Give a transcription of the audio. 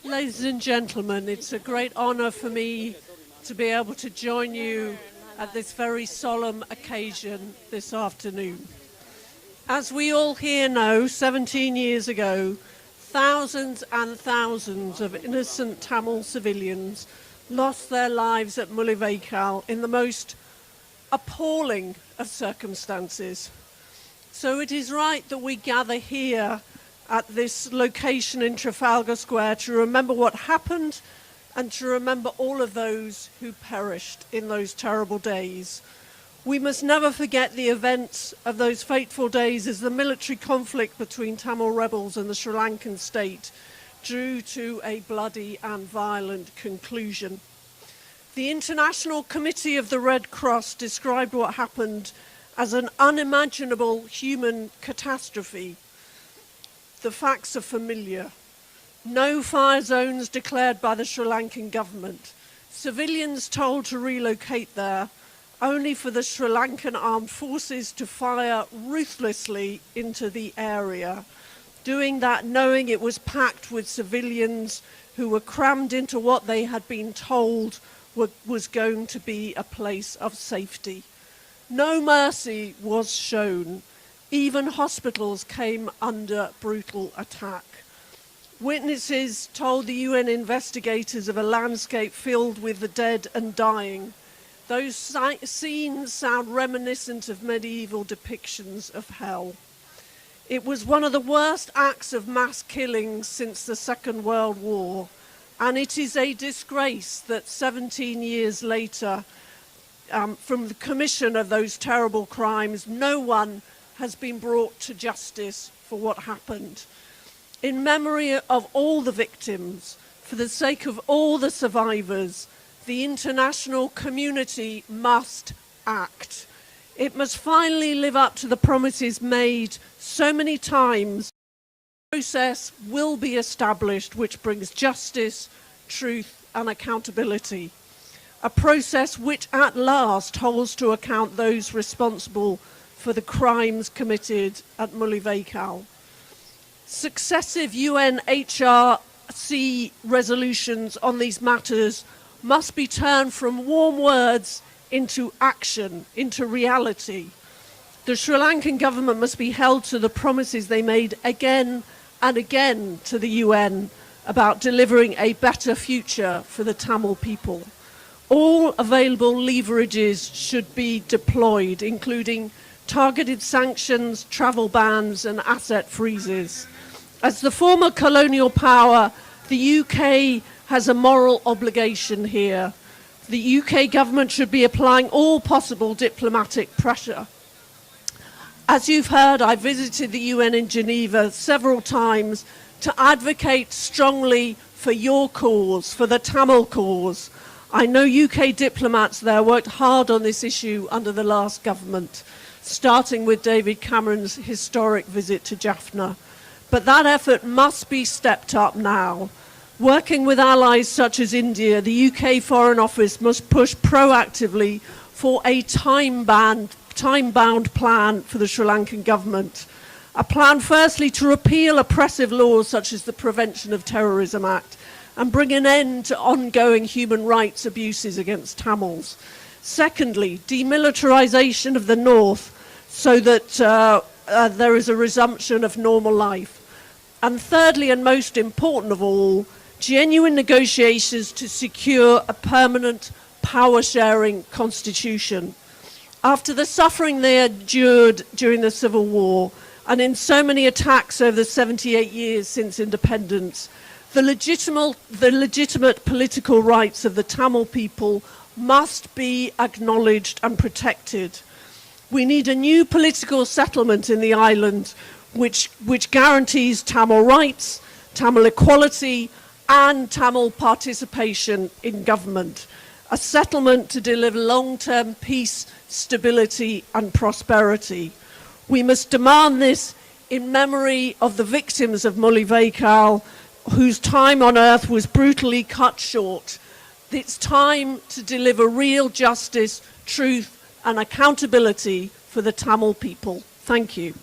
Ladies and gentlemen, it's a great honour for me to be able to join you at this very solemn occasion this afternoon. As we all here know, 17 years ago, thousands and thousands of innocent Tamil civilians lost their lives at Mullivaikkal in the most appalling of circumstances. So it is right that we gather here at this location in Trafalgar Square to remember what happened and to remember all of those who perished in those terrible days. We must never forget the events of those fateful days as the military conflict between Tamil rebels and the Sri Lankan state drew to a bloody and violent conclusion. The International Committee of the Red Cross described what happened as an unimaginable human catastrophe. The facts are familiar. No fire zones declared by the Sri Lankan government. Civilians told to relocate there, only for the Sri Lankan armed forces to fire ruthlessly into the area, doing that knowing it was packed with civilians who were crammed into what they had been told was going to be a place of safety. No mercy was shown. Even hospitals came under brutal attack. Witnesses told the UN investigators of a landscape filled with the dead and dying. Those scenes sound reminiscent of medieval depictions of hell. It was one of the worst acts of mass killings since the Second World War, and it is a disgrace that 17 years later, from the commission of those terrible crimes, no one has been brought to justice for what happened. In memory of all the victims, for the sake of all the survivors, the international community must act. It must finally live up to the promises made so many times. A process will be established which brings justice, truth and accountability. A process which at last holds to account those responsible for the crimes committed at Mullivaikkal. Successive UNHRC resolutions on these matters must be turned from warm words into action, into reality. The Sri Lankan government must be held to the promises they made again and again to the UN about delivering a better future for the Tamil people. All available leverages should be deployed, including targeted sanctions, travel bans and asset freezes. As the former colonial power, the UK has a moral obligation here. The UK government should be applying all possible diplomatic pressure. As you've heard, I visited the UN in Geneva several times to advocate strongly for your cause, for the Tamil cause. I know UK diplomats there worked hard on this issue under the last government, starting with David Cameron's historic visit to Jaffna. But that effort must be stepped up now. Working with allies such as India, the UK Foreign Office must push proactively for a time-bound plan for the Sri Lankan government. A plan firstly to repeal oppressive laws such as the Prevention of Terrorism Act and bring an end to ongoing human rights abuses against Tamils. Secondly, demilitarisation of the north so that there is a resumption of normal life. And thirdly, and most important of all, genuine negotiations to secure a permanent power-sharing constitution. After the suffering they endured during the Civil War and in so many attacks over the 78 years since independence, the legitimate political rights of the Tamil people must be acknowledged and protected. We need a new political settlement in the island which guarantees Tamil rights, Tamil equality and Tamil participation in government. A settlement to deliver long-term peace, stability and prosperity. We must demand this in memory of the victims of Mullivaikkal, whose time on earth was brutally cut short. It's time to deliver real justice, truth and accountability for the Tamil people. Thank you.